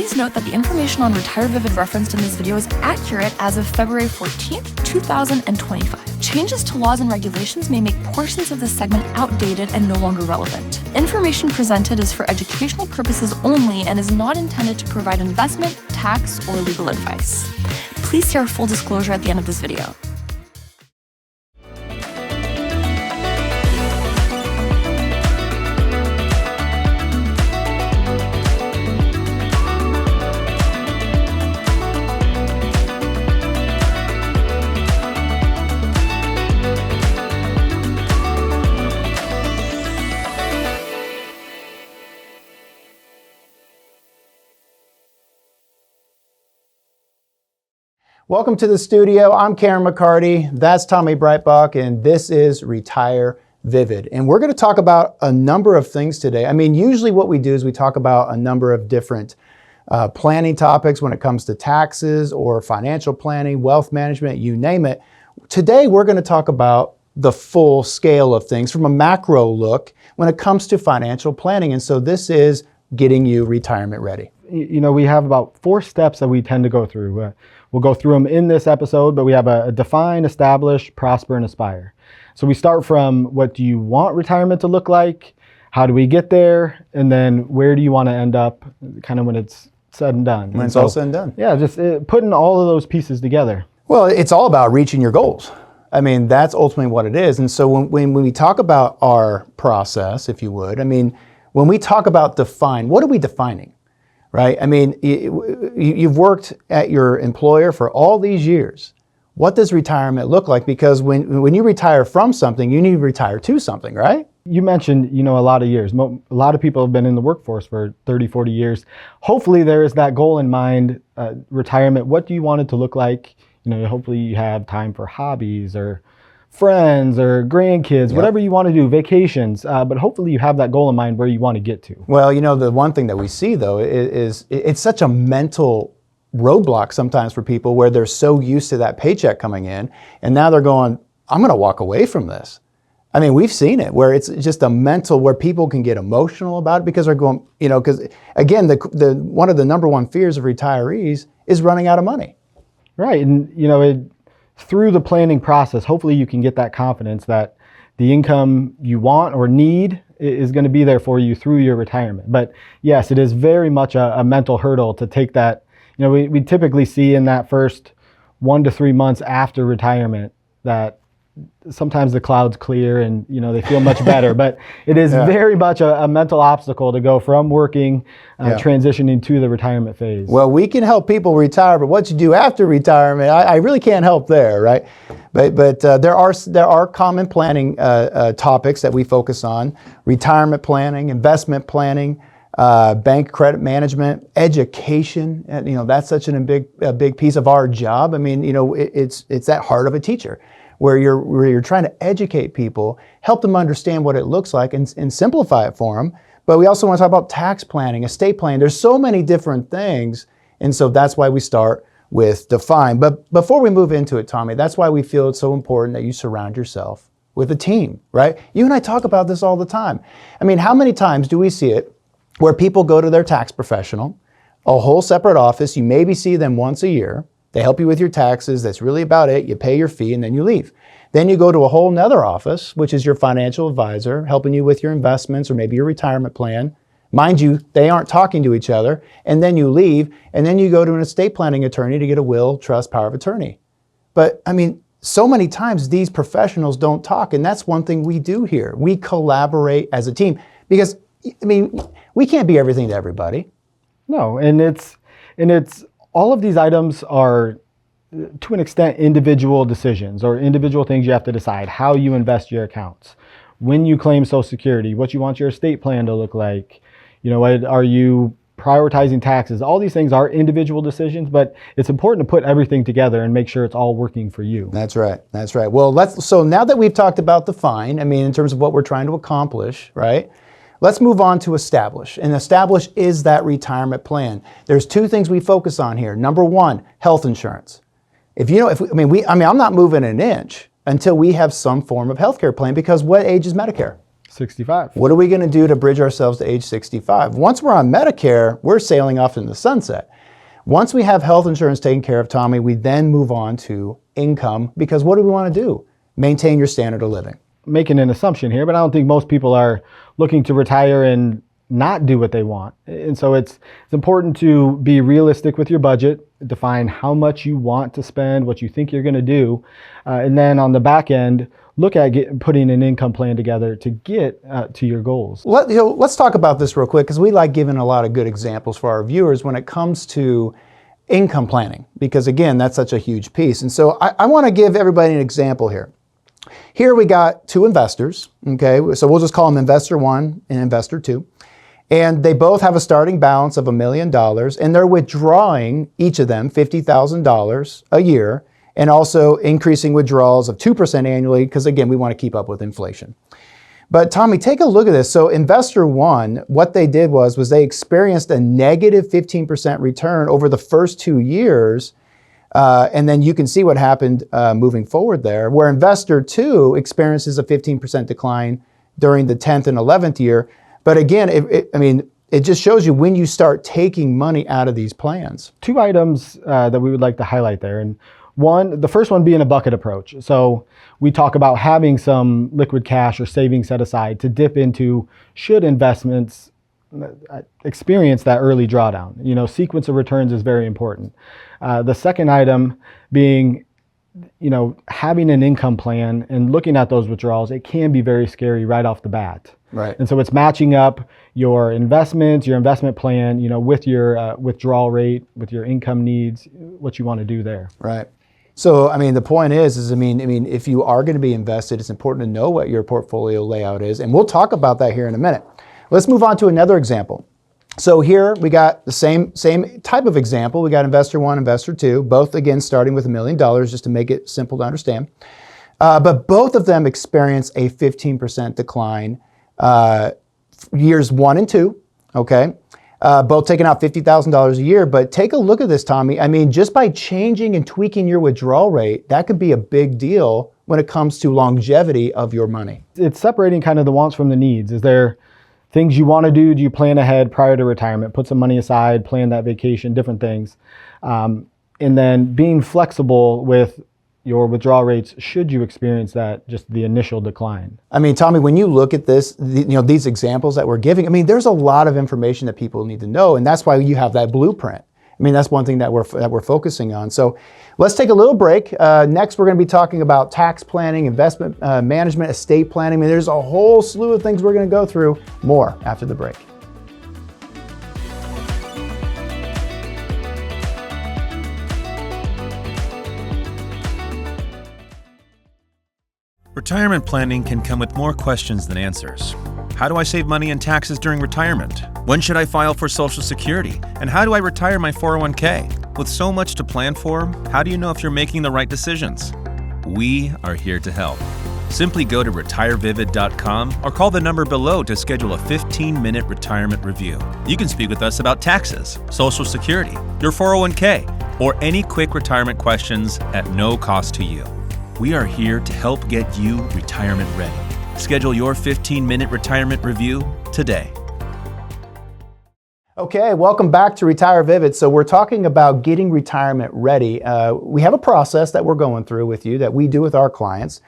Please note that the information on Retire Vivid referenced in this video is accurate as of February 14th, 2025. Changes to laws and regulations may make portions of this segment outdated and no longer relevant. Information presented is for educational purposes only and is not intended to provide investment, tax, or legal advice. Please see our full disclosure at the end of this video. Welcome to the studio. I'm McCarty, that's Tommy Breitbach, and this is Retire Vivid. And we're going to talk about a number of things today. I mean, usually what we do is we talk about a number of different planning topics when it comes to taxes or financial planning, wealth management, you name it. Today, we're going to talk about the full scale of things from a macro look when it comes to financial planning. And so this is getting you retirement ready. You know, we have about 4 steps that we tend to go through. We'll go through them in this episode, but we have a define, establish, prosper, and aspire. So we start from what do you want retirement to look like? How do we get there? And then where do you want to end up kind of when it's said and done? When it's all said and done. Yeah, just putting all of those pieces together. Well, it's all about reaching your goals. I mean, that's ultimately what it is. And so when we talk about our process, if you would, I mean, when we talk about define, what are we defining? Right? I mean, you've worked at your employer for all these years. What does retirement look like? Because when you retire from something, you need to retire to something, right? You mentioned, you know, a lot of years. A lot of people have been in the workforce for 30, 40 years. Hopefully there is that goal in mind, retirement. What do you want it to look like? You know, hopefully you have time for hobbies or friends or grandkids, yep, whatever you want to do, vacations, but hopefully you have that goal in mind where you want to get to. Well, you know, the one thing that we see though is it's such a mental roadblock sometimes for people where they're so used to that paycheck coming in and now they're going, I'm going to walk away from this. I mean, we've seen it where it's just a mental, where people can get emotional about it because they're going, you know, because again, the one of the number one fears of retirees is running out of money. Right. And, you know, through the planning process, hopefully you can get that confidence that the income you want or need is going to be there for you through your retirement. But yes, it is very much a mental hurdle to take that. You know, we typically see in that first 1 to 3 months after retirement that sometimes the clouds clear and, you know, they feel much better. But it is very much a mental obstacle to go from working, transitioning to the retirement phase. Well, we can help people retire, but what you do after retirement, I really can't help there, right? But there are common planning topics that we focus on: retirement planning, investment planning, bank credit management, education. And, you know, that's such a big piece of our job. I mean, you know, it's that heart of a teacher, where you're trying to educate people, help them understand what it looks like and simplify it for them. But we also want to talk about tax planning, estate planning. There's so many different things. And so that's why we start with define. But before we move into it, Tommy, that's why we feel it's so important that you surround yourself with a team, right? You and I talk about this all the time. I mean, how many times do we see it where people go to their tax professional, a whole separate office, you maybe see them once a year, they help you with your taxes, that's really about it, you pay your fee and then you leave. Then you go to a whole nother office, which is your financial advisor, helping you with your investments or maybe your retirement plan. Mind you, they aren't talking to each other, and then you leave, and then you go to an estate planning attorney to get a will, trust, power of attorney. But I mean, so many times these professionals don't talk, and that's one thing we do here. We collaborate as a team because, I mean, we can't be everything to everybody. No, and it's all of these items are, to an extent, individual decisions or individual things you have to decide. How you invest your accounts, when you claim Social Security, what you want your estate plan to look like, you know, are you prioritizing taxes? All these things are individual decisions, but it's important to put everything together and make sure it's all working for you. That's right. That's right. Well, so now that we've talked about define, I mean, in terms of what we're trying to accomplish, right? Let's move on to establish. And establish is that retirement plan. There's 2 things we focus on here. Number 1, health insurance. I'm not moving an inch until we have some form of healthcare plan, because what age is Medicare? 65. What are we going to do to bridge ourselves to age 65? Once we're on Medicare, we're sailing off in the sunset. Once we have health insurance taken care of, Tommy, we then move on to income, because what do we want to do? Maintain your standard of living. Making an assumption here, but I don't think most people are looking to retire and not do what they want. And so it's important to be realistic with your budget, define how much you want to spend, what you think you're going to do, and then on the back end, look at putting an income plan together to get to your goals. Let's talk about this real quick, because we like giving a lot of good examples for our viewers when it comes to income planning, because again, that's such a huge piece. And so I want to give everybody an example here. Here we got two investors, okay? So we'll just call them investor one and investor two. And they both have a starting balance of $1 million, and they're withdrawing, each of them, $50,000 a year, and also increasing withdrawals of 2% annually, because again, we want to keep up with inflation. But Tommy, take a look at this. So investor one, what they did was they experienced a negative 15% return over the first 2 years, and then you can see what happened moving forward there, where investor two experiences a 15% decline during the 10th and 11th year. But again, it just shows you when you start taking money out of these plans. Two items that we would like to highlight there. And the first one being a bucket approach. So we talk about having some liquid cash or savings set aside to dip into should investments experience that early drawdown. Sequence of returns is very important. The second item being, having an income plan and looking at those withdrawals, it can be very scary right off the bat. Right. And so it's matching up your investments, your investment plan, with your withdrawal rate, with your income needs, what you want to do there. Right. So, the point is if you are going to be invested, it's important to know what your portfolio layout is. And we'll talk about that here in a minute. Let's move on to another example. So here we got the same type of example. We got investor one, investor two, both again starting with $1 million, just to make it simple to understand. But both of them experience a 15% decline years 1 and 2, okay? Both taking out $50,000 a year, but take a look at this, Tommy. Just by changing and tweaking your withdrawal rate, that could be a big deal when it comes to longevity of your money. It's separating kind of the wants from the needs. Is there things you want to do? Do you plan ahead prior to retirement? Put some money aside, plan that vacation, different things. And then being flexible with your withdrawal rates should you experience just the initial decline. Tommy, when you look at this, these examples that we're giving, there's a lot of information that people need to know, and that's why you have that blueprint. That's one thing that we're focusing on. So let's take a little break. Next, we're going to be talking about tax planning, investment management, estate planning. There's a whole slew of things we're going to go through. More after the break. Retirement planning can come with more questions than answers. How do I save money and taxes during retirement? When should I file for Social Security? And how do I retire my 401k? With so much to plan for, how do you know if you're making the right decisions? We are here to help. Simply go to retirevivid.com or call the number below to schedule a 15-minute retirement review. You can speak with us about taxes, Social Security, your 401k, or any quick retirement questions at no cost to you. We are here to help get you retirement ready. Schedule your 15-minute retirement review today. Okay, welcome back to Retire Vivid. So we're talking about getting retirement ready. We have a process that we're going through with you that we do with our clients.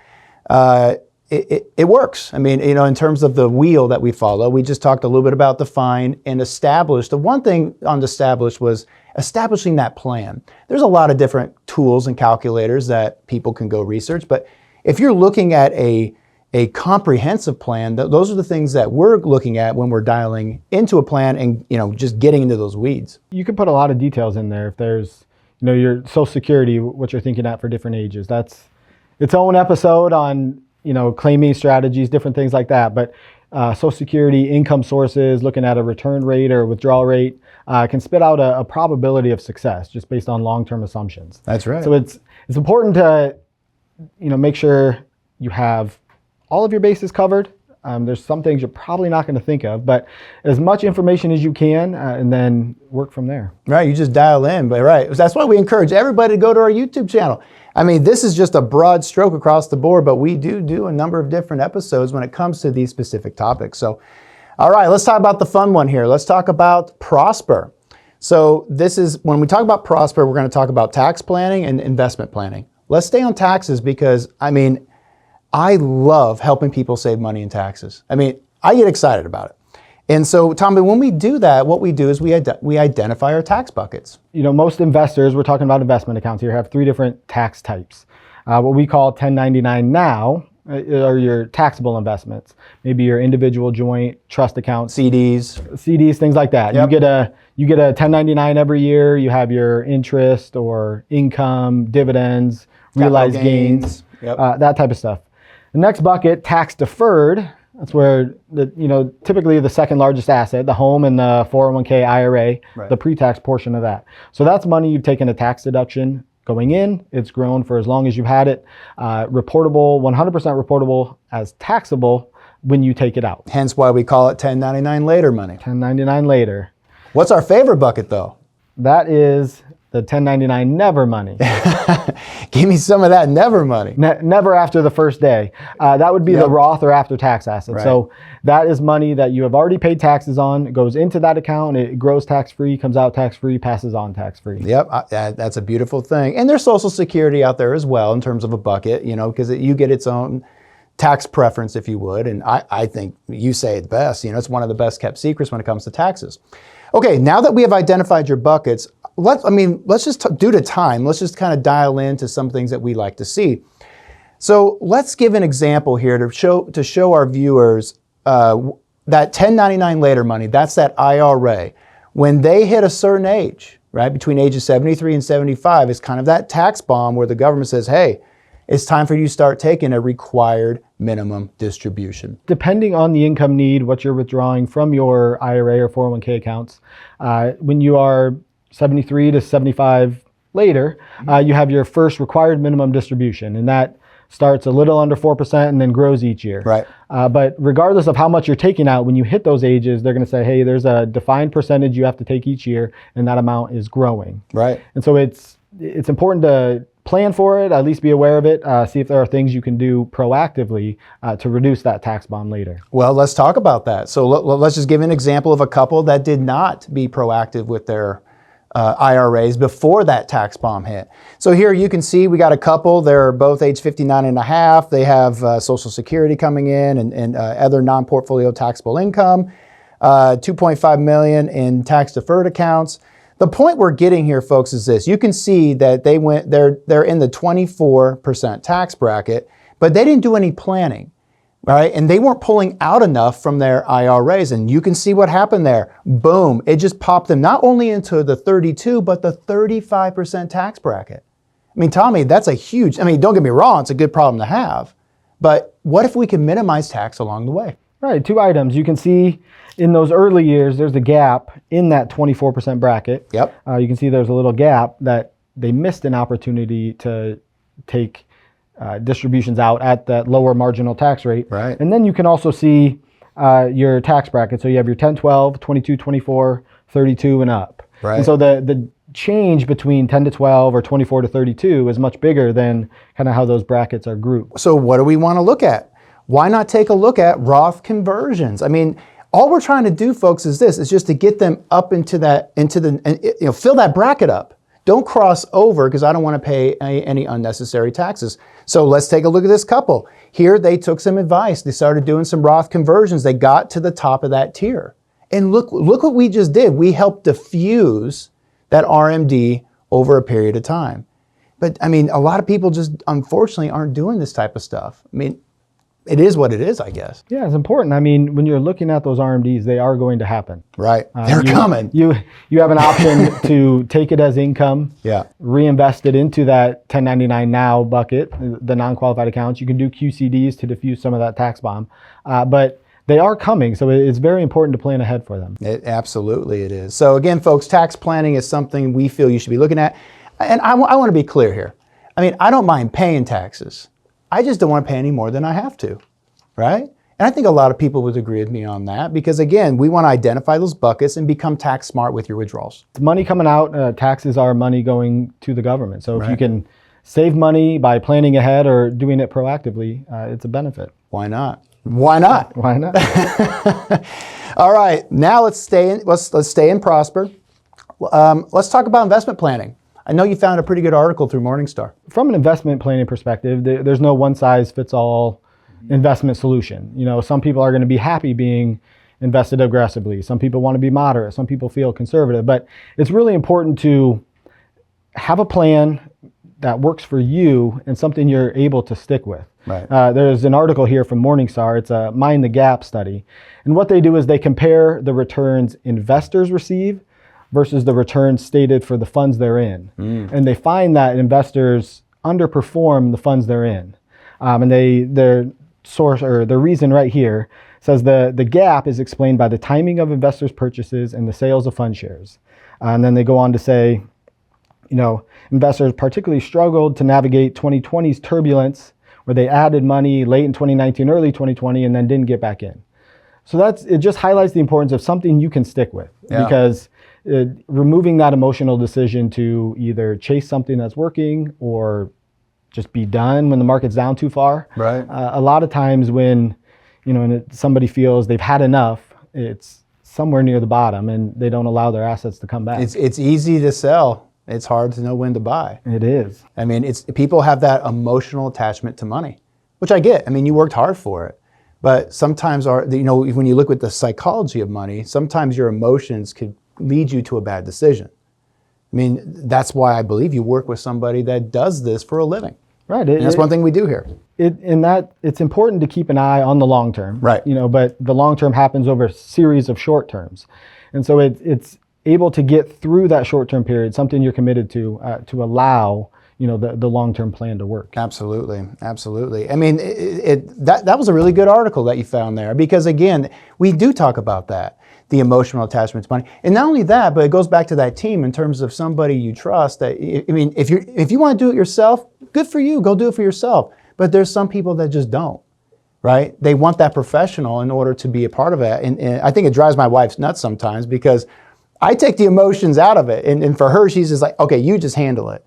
It works. In terms of the wheel that we follow, we just talked a little bit about define and establish. The one thing on establish was establishing that plan. There's a lot of different tools and calculators that people can go research, but if you're looking at a comprehensive plan, those are the things that we're looking at when we're dialing into a plan and just getting into those weeds. You can put a lot of details in there. If there's your Social Security, what you're thinking at for different ages. That's its own episode on claiming strategies, different things like that. But Social Security, income sources, looking at a return rate or withdrawal rate can spit out a probability of success just based on long-term assumptions. That's right. So it's important to make sure you have all of your bases covered, There's some things you're probably not going to think of, but as much information as you can, and then work from there. Right, you just dial in, but right. That's why we encourage everybody to go to our YouTube channel. I mean, this is just a broad stroke across the board, but we do a number of different episodes when it comes to these specific topics. So, all right, let's talk about the fun one here. Let's talk about Prosper. So this is, when we talk about Prosper, we're going to talk about tax planning and investment planning. Let's stay on taxes because, I mean, I love helping people save money in taxes. I mean, I get excited about it. And so, Tommy, when we do that, what we do is we identify our tax buckets. You know, most investors, we're talking about investment accounts here, have 3 different tax types. What we call 1099 now are your taxable investments. Maybe your individual joint trust accounts. CDs, things like that. Yep. You get a 1099 every year. You have your interest or income, dividends, realized gains, that type of stuff. The next bucket, tax deferred. That's where typically the second largest asset, the home and the 401k IRA, the pre-tax portion of that. So that's money you've taken a tax deduction going in. It's grown for as long as you've had it. Reportable, 100% reportable as taxable when you take it out. Hence why we call it 1099 later money. 1099 later. What's our favorite bucket though? That is the 1099 never money. Give me some of that never money. Never after the first day. That would be the Roth or after tax asset. Right. So that is money that you have already paid taxes on. It goes into that account. It grows tax-free, comes out tax-free, passes on tax-free. Yep, that's a beautiful thing. And there's Social Security out there as well in terms of a bucket, because you get its own tax preference, if you would. And I think you say it best. It's one of the best kept secrets when it comes to taxes. Okay, now that we have identified your buckets, let's just due to time, let's just kind of dial into some things that we like to see. So let's give an example here to show our viewers that 1099 later money, that's that IRA. When they hit a certain age, right, between ages 73 and 75, it's kind of that tax bomb where the government says, hey, it's time for you to start taking a required minimum distribution. Depending on the income need, what you're withdrawing from your IRA or 401k accounts, when you are 73 to 75 later, you have your first required minimum distribution, and that starts a little under 4% and then grows each year. Right. But regardless of how much you're taking out, when you hit those ages, they're going to say, hey, there's a defined percentage you have to take each year, and that amount is growing. Right. And so it's important to plan for it, at least be aware of it, see if there are things you can do proactively to reduce that tax bomb later. Well, let's talk about that. So let's just give an example of a couple that did not be proactive with their IRAs before that tax bomb hit. So here you can see we got a couple. They're both age 59 and a half. They have Social Security coming in and other non-portfolio taxable income, 2.5 million in tax deferred accounts. The point we're getting here, folks, is this. You can see that they're in the 24% tax bracket, but they didn't do any planning, right? And they weren't pulling out enough from their IRAs. And you can see what happened there. Boom, it just popped them not only into the 32, but the 35% tax bracket. I mean, Tommy, that's a huge, don't get me wrong, it's a good problem to have. But what if we can minimize tax along the way? Right, 2 items. You can see in those early years, there's a gap in that 24% bracket. Yep. You can see there's a little gap that they missed an opportunity to take distributions out at that lower marginal tax rate. Right. And then you can also see your tax bracket. So you have your 10, 12, 22, 24, 32 and up. Right. And so the change between 10 to 12 or 24 to 32 is much bigger than kind of how those brackets are grouped. So what do we want to look at? Why not take a look at Roth conversions? All we're trying to do, folks, is just to get them up into fill that bracket up. Don't cross over because I don't want to pay any unnecessary taxes. So let's take a look at this couple. Here they took some advice. They started doing some Roth conversions. They got to the top of that tier. And look what we just did. We helped diffuse that RMD over a period of time. But a lot of people just unfortunately aren't doing this type of stuff. It is what it is, I guess. Yeah, it's important. When you're looking at those RMDs, they are going to happen. Right. They're coming. You have an option to take it as income, reinvest it into that 1099 now bucket, the non-qualified accounts. You can do QCDs to diffuse some of that tax bomb. But they are coming, so it's very important to plan ahead for them. Absolutely it is. So again, folks, tax planning is something we feel you should be looking at. And I want to be clear here. I don't mind paying taxes. I just don't want to pay any more than I have to, right? And I think a lot of people would agree with me on that because, again, we want to identify those buckets and become tax smart with your withdrawals. Money coming out, taxes are money going to the government. So if you Right. can save money by planning ahead or doing it proactively, it's a benefit. Why not? Why not? Why not? All right, now let's stay in Prosper. Let's talk about investment planning. I know you found a pretty good article through Morningstar. From an investment planning perspective, there's no one size fits all investment solution. You know, some people are going to be happy being invested aggressively. Some people want to be moderate. Some people feel conservative. But it's really important to have a plan that works for you and something you're able to stick with. Right. There's an article here from Morningstar. It's a Mind the Gap study. And what they do is they compare the returns investors receive versus the returns stated for the funds they're in. And they find that investors underperform the funds they're in. And their source, or the reason right here, says the gap is explained by the timing of investors' purchases and the sales of fund shares. And then they go on to say, you know, investors particularly struggled to navigate 2020's turbulence, where they added money late in 2019, early 2020, and then didn't get back in. So it just highlights the importance of something you can stick with, because removing that emotional decision to either chase something that's working or just be done when the market's down too far. Right. A lot of times when, you know, somebody feels they've had enough, it's somewhere near the bottom and they don't allow their assets to come back. It's easy to sell. It's hard to know when to buy. It is. I mean, people have that emotional attachment to money, which I get. I mean, you worked hard for it. But sometimes, when you look at the psychology of money, sometimes your emotions could lead you to a bad decision. I mean, that's why I believe you work with somebody that does this for a living. Right. And that's one thing we do here. It's important to keep an eye on the long term. Right. You know, but the long term happens over a series of short terms. And so it's able to get through that short term period, something you're committed to allow, you know, the long term plan to work. Absolutely. Absolutely. I mean, that was a really good article that you found there, because again, we do talk about that, the emotional attachment to money. And not only that, but it goes back to that team in terms of somebody you trust. That, I mean, if you want to do it yourself, good for you, go do it for yourself. But there's some people that just don't, right? They want that professional in order to be a part of it. And I think it drives my wife nuts sometimes, because I take the emotions out of it. And for her, she's just like, okay, you just handle it.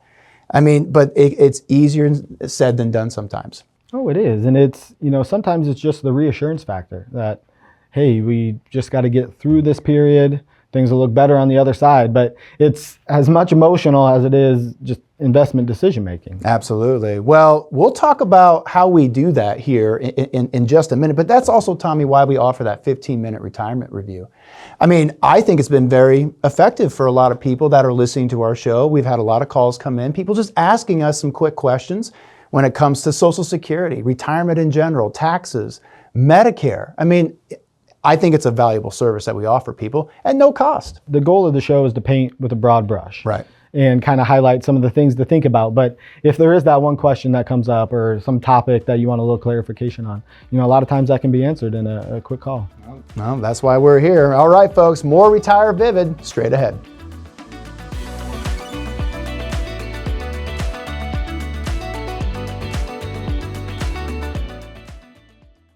I mean, but it's easier said than done sometimes. Oh, it is. And it's, you know, sometimes it's just the reassurance factor that, hey, we just got to get through this period. Things will look better on the other side. But it's as much emotional as it is just investment decision making. Absolutely. Well, we'll talk about how we do that here in just a minute. But that's also, Tommy, why we offer that 15-minute retirement review. I mean, I think it's been very effective for a lot of people that are listening to our show. We've had a lot of calls come in, people just asking us some quick questions when it comes to Social Security, retirement in general, taxes, Medicare. I mean, I think it's a valuable service that we offer people at no cost. The goal of the show is to paint with a broad brush. Right. And kind of highlight some of the things to think about. But if there is that one question that comes up or some topic that you want a little clarification on, you know, a lot of times that can be answered in a quick call. Well, that's why we're here. All right, folks, more Retire Vivid straight ahead.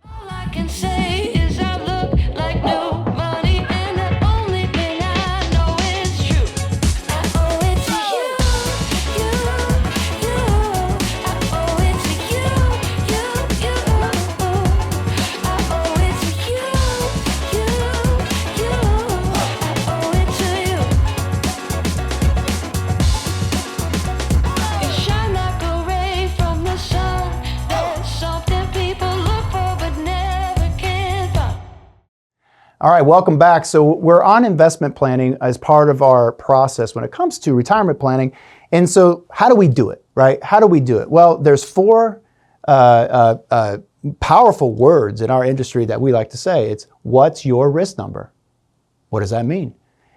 All I can say is I look like new money, and the only thing I know is true. I owe it to you, you. I owe it to you, you. I owe it to you, you. I owe it to you. You shine like a ray from the sun. There's something people look for but never can find. All right, welcome back. So we're on investment planning as part of our process when it comes to retirement planning. And so how do we do it, right? How do we do it? Well, there's four powerful words in our industry that we like to say. It's, what's your risk number? What does that mean?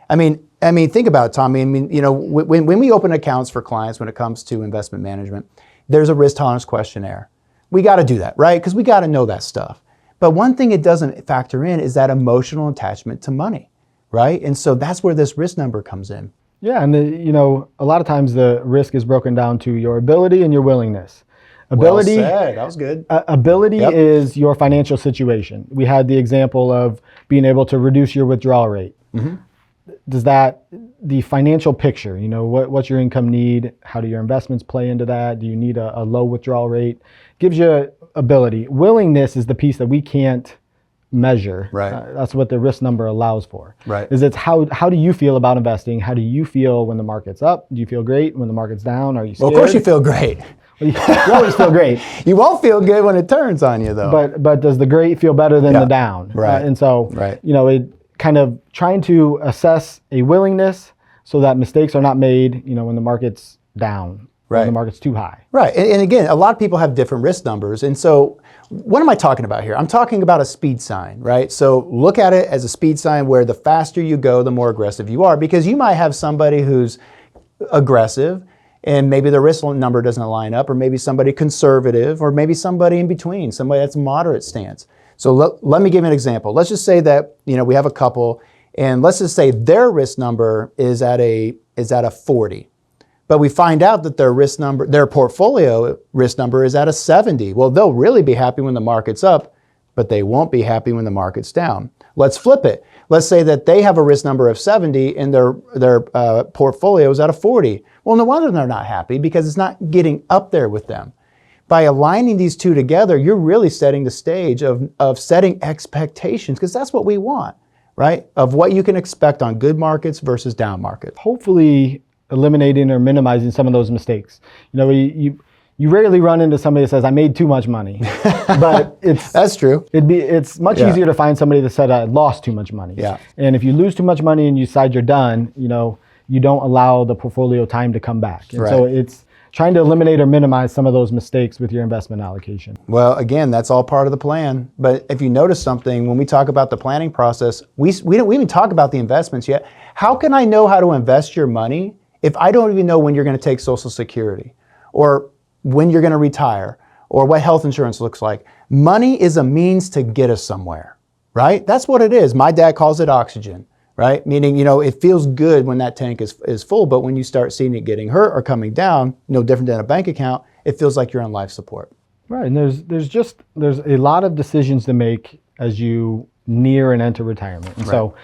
I mean, think about it, Tommy. I mean, you know, when we open accounts for clients when it comes to investment management, there's a risk tolerance questionnaire. We got to do that, right? Because we got to know that stuff. But one thing it doesn't factor in is that emotional attachment to money, right? And so that's where this risk number comes in. Yeah, and you know, a lot of times the risk is broken down to your ability and your willingness. Ability, Well said. That was good. ability Yep. is your financial situation. We had the example of being able to reduce your withdrawal rate. Does that, the financial picture, what's your income need? How do your investments play into that? Do you need a low withdrawal rate? Gives you ability. Willingness is the piece that we can't measure. Right. That's what the risk number allows for. Right. It's how do you feel about investing? How do you feel when the market's up? Do you feel great when the market's down? Are you scared? Well, of course you feel great. You always feel great. You won't feel good when it turns on you, though. But does the great feel better than the down? Right. And so, Right. it kind of trying to assess a willingness so that mistakes are not made, when the market's down, when Right. the market's too high. Right. And again, a lot of people have different risk numbers. And so what am I talking about here? I'm talking about a speed sign, right? So look at it as a speed sign where the faster you go, the more aggressive you are, because you might have somebody who's aggressive and maybe the risk number doesn't line up, or maybe somebody conservative, or maybe somebody in between, somebody that's moderate stance. So let me give you an example. Let's just say that, we have a couple, and let's just say their risk number is at a 40. But we find out that their portfolio risk number is at a 70. Well, they'll really be happy when the market's up, but they won't be happy when the market's down. Let's flip it. Let's say that they have a risk number of 70 and their portfolio is at a 40. Well, no wonder they're not happy, because it's not getting up there with them. By aligning these two together, you're really setting the stage of setting expectations, because that's what we want, right? Of what you can expect on good markets versus down markets. Hopefully eliminating or minimizing some of those mistakes. You rarely run into somebody that says, I made too much money. But That's true. it's much easier to find somebody that said, I lost too much money. Yeah. And if you lose too much money and you decide you're done, you don't allow the portfolio time to come back. And so Right. it's trying to eliminate or minimize some of those mistakes with your investment allocation. Well, again, that's all part of the plan. But if you notice something, when we talk about the planning process, we don't even talk about the investments yet. How can I know how to invest your money if I don't even know when you're going to take Social Security, or when you're going to retire, or what health insurance looks like? Money is a means to get us somewhere, right? That's what it is. My dad calls it oxygen, right? Meaning, it feels good when that tank is full, but when you start seeing it getting hurt or coming down, no different than a bank account, it feels like you're on life support. Right, and there's a lot of decisions to make as you near and enter retirement. And so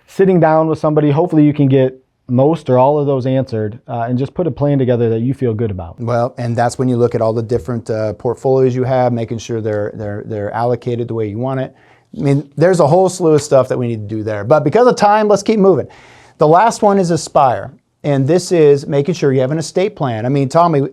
sitting down with somebody, hopefully you can get most or all of those answered, and just put a plan together that you feel good about. Well, and that's when you look at all the different portfolios you have, making sure they're allocated the way you want it. I mean, there's a whole slew of stuff that we need to do there. But because of time, let's keep moving. The last one is Aspire, and this is making sure you have an estate plan. I mean, Tommy,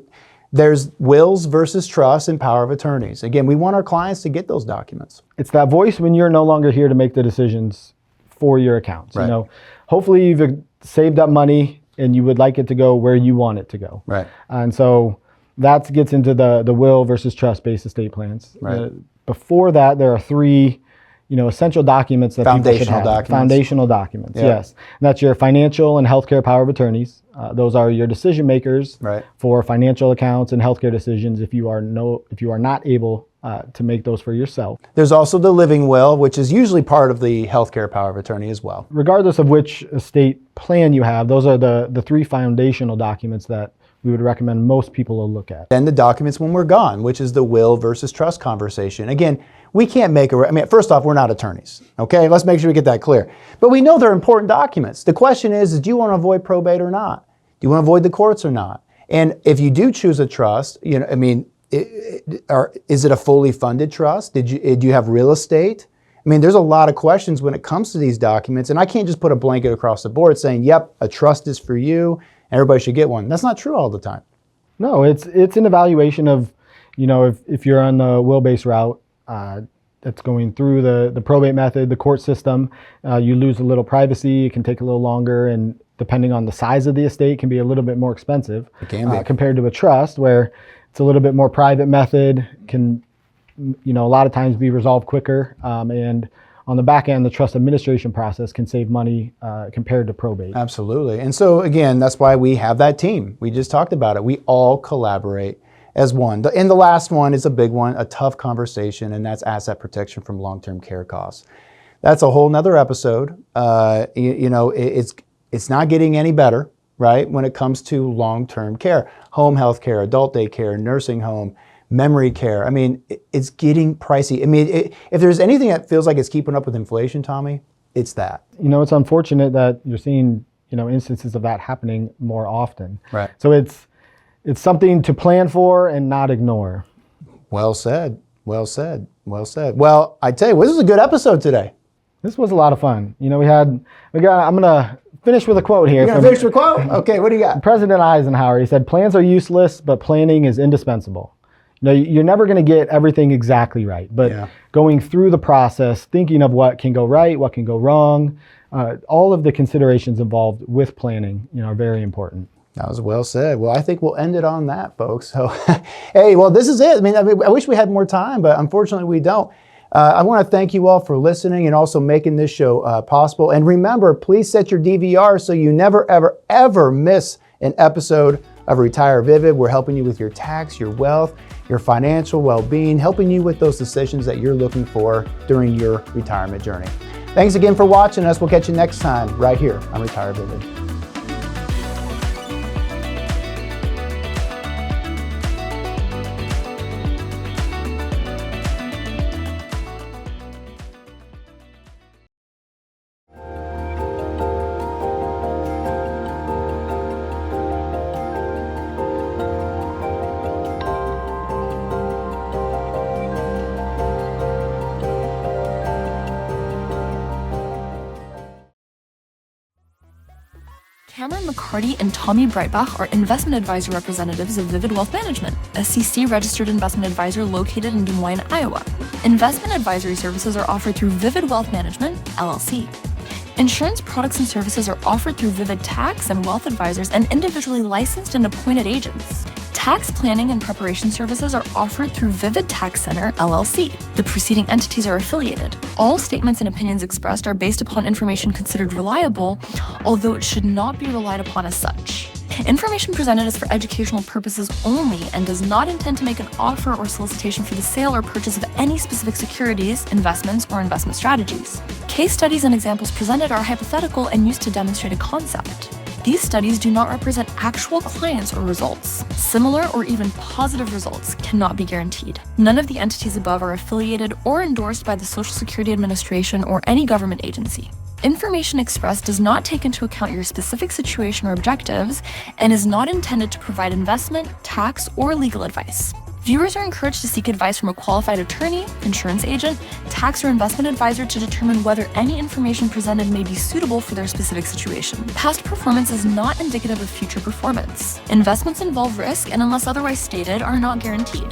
there's wills versus trusts and power of attorneys. Again, we want our clients to get those documents. It's that voice when you're no longer here to make the decisions for your accounts. Right. Hopefully you've saved up money and you would like it to go where you want it to go. Right. And so that gets into the will versus trust-based estate plans. Right. Before that, there are three, essential documents that people should Foundational have. documents. Foundational documents. Yeah. Yes. And that's your financial and healthcare power of attorneys. Those are your decision makers Right. for financial accounts and healthcare decisions if you are not able to make those for yourself. There's also the living will, which is usually part of the healthcare power of attorney as well. Regardless of which estate plan you have, those are the three foundational documents that we would recommend most people will look at. Then the documents when we're gone, which is the will versus trust conversation. Again, we can't first off, we're not attorneys, okay? Let's make sure we get that clear. But we know they're important documents. The question is do you want to avoid probate or not? Do you want to avoid the courts or not? And if you do choose a trust, is it a fully funded trust? Do you have real estate? I mean, there's a lot of questions when it comes to these documents, and I can't just put a blanket across the board saying, yep, a trust is for you, everybody should get one. That's not true all the time. No, it's an evaluation of, if you're on the will-based route, that's going through the probate method, the court system, you lose a little privacy, it can take a little longer, and depending on the size of the estate, can be a little bit more expensive. It can be. Compared to a trust where it's a little bit more private method, can, a lot of times be resolved quicker. And on the back end, the trust administration process can save money compared to probate. Absolutely. And so again, that's why we have that team. We just talked about it. We all collaborate as one. And the last one is a big one, a tough conversation, and that's asset protection from long-term care costs. That's a whole nother episode. It's not getting any better, right, when it comes to long-term care, home health care, adult day care, nursing home, memory care. I mean, it's getting pricey. I mean, if there's anything that feels like it's keeping up with inflation, Tommy, it's that. You know, it's unfortunate that you're seeing, you know, instances of that happening more often. Right. So it's something to plan for and not ignore. Well said. Well said. Well said. Well, I tell you, this was a good episode today. This was a lot of fun. You know, I'm gonna finish with a quote here. You're gonna finish with a quote? Okay, what do you got? President Eisenhower. He said, "Plans are useless, but planning is indispensable." You know, you're never going to get everything exactly right, but going through the process, thinking of what can go right, what can go wrong, all of the considerations involved with planning, you know, are very important. That was well said. Well, I think we'll end it on that, folks. So, hey, well, this is it. I mean, I wish we had more time, but unfortunately we don't. I want to thank you all for listening and also making this show possible. And remember, please set your DVR so you never, ever, ever miss an episode of Retire Vivid. We're helping you with your tax, your wealth, your financial well-being, helping you with those decisions that you're looking for during your retirement journey. Thanks again for watching us. We'll catch you next time right here on Retire Vivid. McCarty and Tommy Breitbach are investment advisor representatives of Vivid Wealth Management, a SEC-registered investment advisor located in Des Moines, Iowa. Investment advisory services are offered through Vivid Wealth Management, LLC. Insurance products and services are offered through Vivid Tax and Wealth Advisors and individually licensed and appointed agents. Tax planning and preparation services are offered through Vivid Tax Center, LLC. The preceding entities are affiliated. All statements and opinions expressed are based upon information considered reliable, although it should not be relied upon as such. Information presented is for educational purposes only and does not intend to make an offer or solicitation for the sale or purchase of any specific securities, investments, or investment strategies. Case studies and examples presented are hypothetical and used to demonstrate a concept. These studies do not represent actual clients or results. Similar or even positive results cannot be guaranteed. None of the entities above are affiliated or endorsed by the Social Security Administration or any government agency. Information expressed does not take into account your specific situation or objectives and is not intended to provide investment, tax, or legal advice. Viewers are encouraged to seek advice from a qualified attorney, insurance agent, tax or investment advisor to determine whether any information presented may be suitable for their specific situation. Past performance is not indicative of future performance. Investments involve risk and, unless otherwise stated, are not guaranteed.